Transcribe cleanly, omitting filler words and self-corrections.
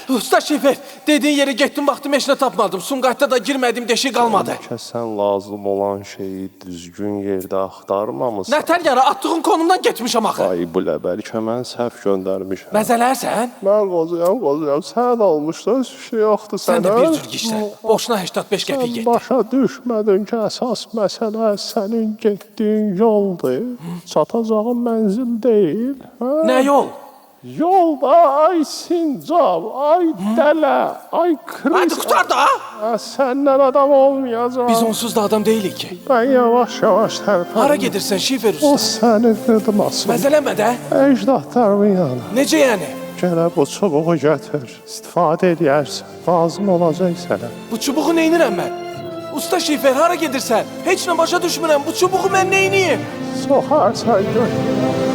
Usta Şifer, dediğin yere getdim, baxdım, heç nə tapmadım. Sumqayıtda da girmədim, deşik qalmadı. Sən lazım olan şeyi düzgün yerdə axtarmamısan. Nətər yana, attığın konumdan getmişəm axı. Ay bu bəlkə mən səhv göndərmişəm. Məzələrsən? Mən qozuyam, sən olmuşda heç bir şey yoxdur sənə. Sən də bir cür gişlər. Boşuna 85 qəpik getdi. Başa düşmədin ki, əsas məsələ sənin getdiyin yoldur. Çatacağın mənzil deyil. Nə yol? Yolda ay sincab, ay dələ, ay kriz. Hadi qutar da! Səndən adam olmayacaq. Biz onsuz da adam deyilik ki. Ben yavaş-yavaş tərpəndim. Hara gedirsən Şifer O usta? səni qırmasın. Məzələmə də. Əcdadlarımın yanı. Necə yəni? Gələ bu çubuğu götür. İstifadə edərsən. Lazım olacaq sənə. Bu çubuğu neynirəm mən? Usta Şifer, hara gedirsən? Heç nə başa düşmürəm. Bu çubuğu mən neyniyim? Soxarsan götür.